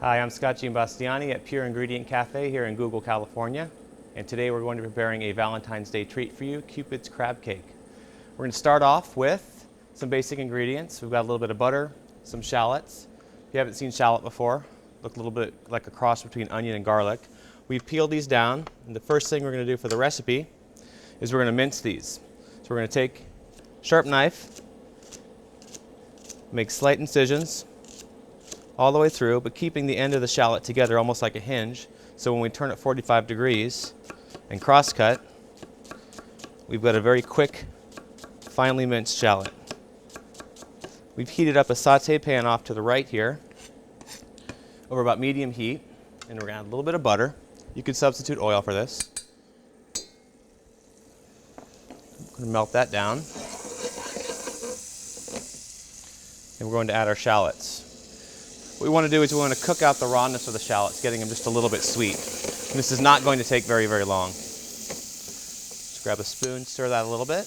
Hi, I'm Scott Giambastiani at Pure Ingredient Cafe here in Google, California. And today we're going to be preparing a Valentine's Day treat for you, Cupid's Crab Cake. We're going to start off with some basic ingredients. We've got a little bit of butter, some shallots. If you haven't seen shallot before, look a little bit like a cross between onion and garlic. We've peeled these down, and the first thing we're going to do for the recipe is we're going to mince these. So we're going to take a sharp knife, make slight incisions all the way through, but keeping the end of the shallot together almost like a hinge. So when we turn it 45 degrees and cross cut, we've got a very quick, finely minced shallot. We've heated up a saute pan off to the right here over about medium heat, and we're going to add a little bit of butter. You could substitute oil for this. I'm going to melt that down. And we're going to add our shallots. What we want to do is we want to cook out the rawness of the shallots, getting them just a little bit sweet. And this is not going to take very, very long. Just grab a spoon, stir that a little bit.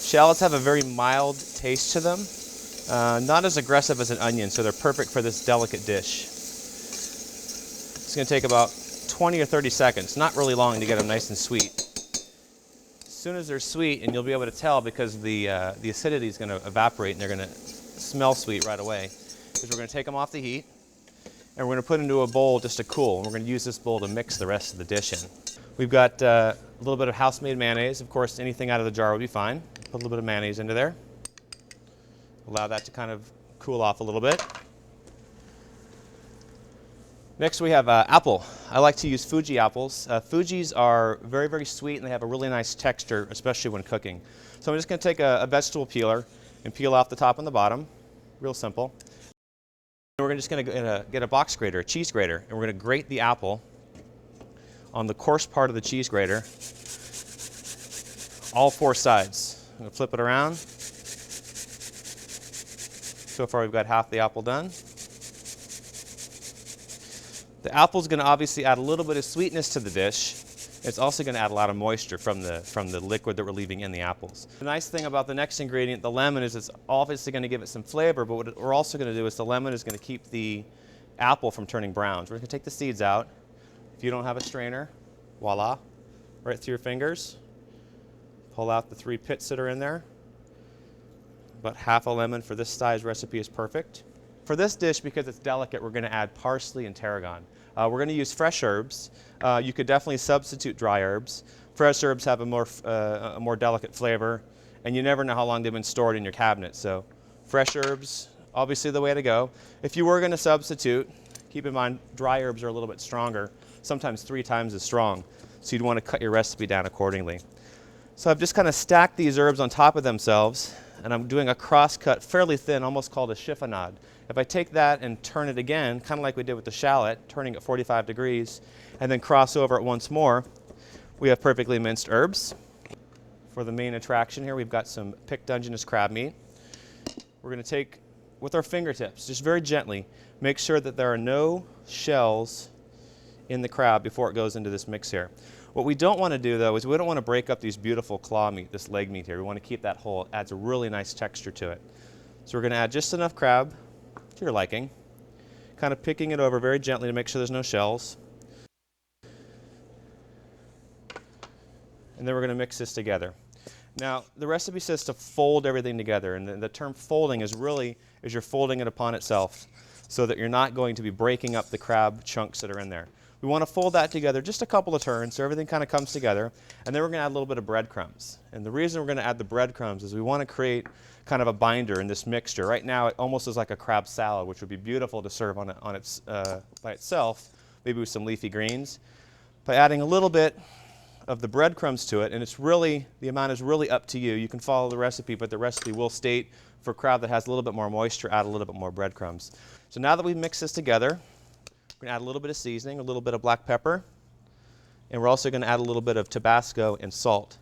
Shallots have a very mild taste to them, not as aggressive as an onion, so they're perfect for this delicate dish. It's going to take about 20 or 30 seconds, not really long to get them nice and sweet. As soon as they're sweet, and you'll be able to tell because the acidity is going to evaporate and they're going to smell sweet right away, is we're going to take them off the heat and we're going to put into a bowl just to cool. And we're going to use this bowl to mix the rest of the dish in. We've got a little bit of house-made mayonnaise. Of course, anything out of the jar would be fine. Put a little bit of mayonnaise into there. Allow that to kind of cool off a little bit. Next we have apple. I like to use Fuji apples. Fujis are very, very sweet and they have a really nice texture, especially when cooking. So I'm just going to take a vegetable peeler and peel off the top and the bottom. Real simple. And we're just going to get a box grater, a cheese grater, and we're going to grate the apple on the coarse part of the cheese grater, all four sides. I'm going to flip it around. So far we've got half the apple done. The apple's going to obviously add a little bit of sweetness to the dish. It's also going to add a lot of moisture from the liquid that we're leaving in the apples. The nice thing about the next ingredient, the lemon, is it's obviously going to give it some flavor, but what we're also going to do is the lemon is going to keep the apple from turning brown. So we're going to take the seeds out. If you don't have a strainer, voila, right through your fingers. Pull out the 3 pits that are in there. About half a lemon for this size recipe is perfect. For this dish, because it's delicate, we're going to add parsley and tarragon. We're going to use fresh herbs. You could definitely substitute dry herbs. Fresh herbs have a more delicate flavor, and you never know how long they've been stored in your cabinet. So fresh herbs, obviously the way to go. If you were going to substitute, keep in mind dry herbs are a little bit stronger, sometimes 3 times as strong. So you'd want to cut your recipe down accordingly. So I've just kind of stacked these herbs on top of themselves, and I'm doing a cross cut fairly thin, almost called a chiffonade. If I take that and turn it again, kind of like we did with the shallot, turning at 45 degrees, and then cross over it once more, we have perfectly minced herbs. For the main attraction here, we've got some picked Dungeness crab meat. We're going to take, with our fingertips, just very gently, make sure that there are no shells in the crab before it goes into this mix here. What we don't want to do, though, is we don't want to break up these beautiful claw meat, this leg meat here. We want to keep that whole. It adds a really nice texture to it. So we're going to add just enough crab to your liking, kind of picking it over very gently to make sure there's no shells. And then we're going to mix this together. Now, the recipe says to fold everything together, and the term folding is really you're folding it upon itself so that you're not going to be breaking up the crab chunks that are in there. We want to fold that together just a couple of turns so everything kind of comes together, and then we're going to add a little bit of breadcrumbs. And the reason we're going to add the breadcrumbs is we want to create kind of a binder in this mixture. Right now it almost is like a crab salad, which would be beautiful to serve by itself, maybe with some leafy greens. By adding a little bit of the breadcrumbs to it, and the amount is really up to you. You can follow the recipe, but the recipe will state for crab that has a little bit more moisture, add a little bit more breadcrumbs. So now that we've mixed this together, we're going to add a little bit of seasoning, a little bit of black pepper, and we're also going to add a little bit of Tabasco and salt.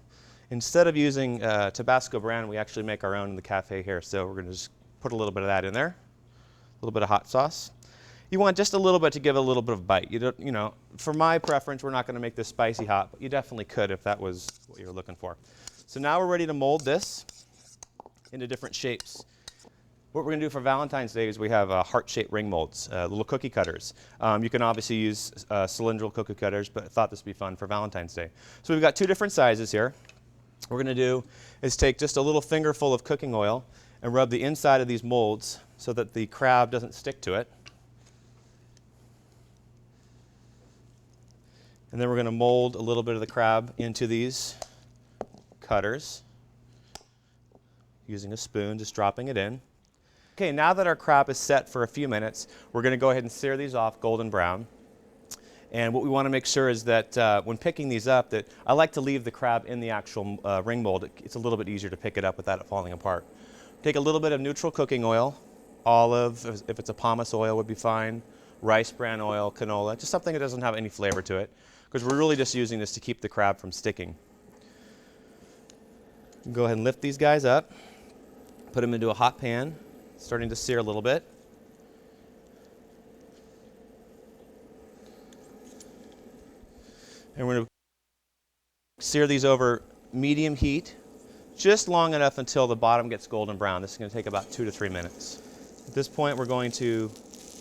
Instead of using Tabasco brand, we actually make our own in the cafe here, so we're going to just put a little bit of that in there, a little bit of hot sauce. You want just a little bit to give it a little bit of bite. For my preference, we're not going to make this spicy hot, but you definitely could if that was what you were looking for. So now we're ready to mold this into different shapes. What we're going to do for Valentine's Day is we have heart-shaped ring molds, little cookie cutters. You can obviously use cylindrical cookie cutters, but I thought this would be fun for Valentine's Day. So we've got two different sizes here. What we're going to do is take just a little fingerful of cooking oil and rub the inside of these molds so that the crab doesn't stick to it. And then we're going to mold a little bit of the crab into these cutters using a spoon, just dropping it in. Okay, now that our crab is set for a few minutes, we're going to go ahead and sear these off golden brown. And what we want to make sure is that when picking these up, that I like to leave the crab in the actual ring mold. It's a little bit easier to pick it up without it falling apart. Take a little bit of neutral cooking oil, olive, if it's a pomace oil would be fine, rice bran oil, canola, just something that doesn't have any flavor to it, because we're really just using this to keep the crab from sticking. Go ahead and lift these guys up, put them into a hot pan, starting to sear a little bit. And we're going to sear these over medium heat, just long enough until the bottom gets golden brown. This is going to take about 2 to 3 minutes. At this point, we're going to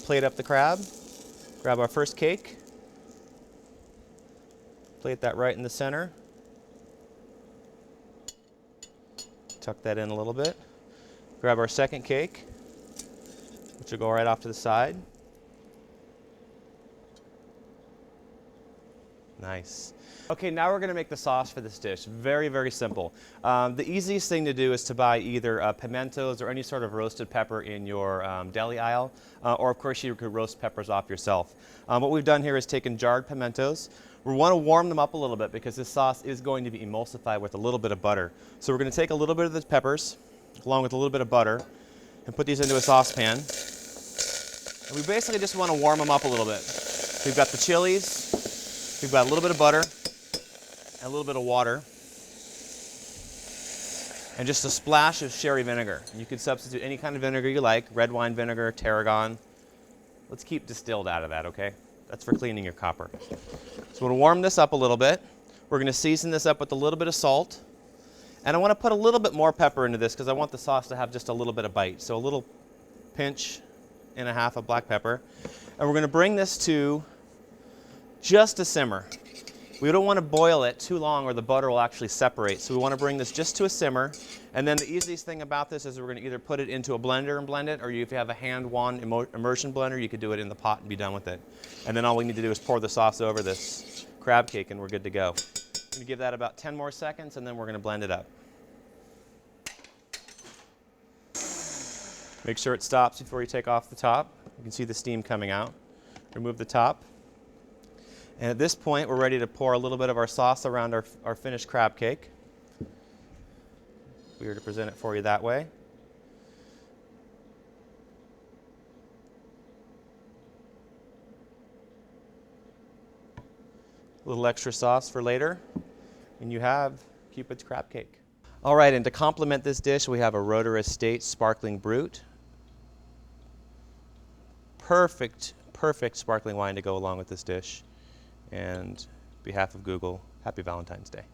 plate up the crab, grab our first cake, plate that right in the center, tuck that in a little bit, grab our second cake, which will go right off to the side. Nice. Okay, now we're going to make the sauce for this dish. Very, very simple. The easiest thing to do is to buy either pimentos or any sort of roasted pepper in your deli aisle, or of course you could roast peppers off yourself. What we've done here is taken jarred pimentos. We want to warm them up a little bit because this sauce is going to be emulsified with a little bit of butter. So we're going to take a little bit of the peppers along with a little bit of butter and put these into a saucepan. And we basically just want to warm them up a little bit. We've got the chilies, we've got a little bit of butter, and a little bit of water, and just a splash of sherry vinegar. You could substitute any kind of vinegar you like, red wine vinegar, tarragon. Let's keep distilled out of that, okay? That's for cleaning your copper. So we're going to warm this up a little bit. We're going to season this up with a little bit of salt. And I want to put a little bit more pepper into this because I want the sauce to have just a little bit of bite. So a little pinch and a half of black pepper. And we're going to bring this to just a simmer. We don't want to boil it too long or the butter will actually separate. So we want to bring this just to a simmer. And then the easiest thing about this is we're going to either put it into a blender and blend it, or if you have a hand-wand immersion blender, you could do it in the pot and be done with it. And then all we need to do is pour the sauce over this crab cake and we're good to go. I'm going to give that about 10 more seconds and then we're going to blend it up. Make sure it stops before you take off the top. You can see the steam coming out. Remove the top. And at this point, we're ready to pour a little bit of our sauce around our finished crab cake. We were to present it for you that way. A little extra sauce for later, and you have Cupid's crab cake. All right, and to complement this dish, we have a Roeder Estate Sparkling Brut. Perfect, perfect sparkling wine to go along with this dish. And on behalf of Google, happy Valentine's Day.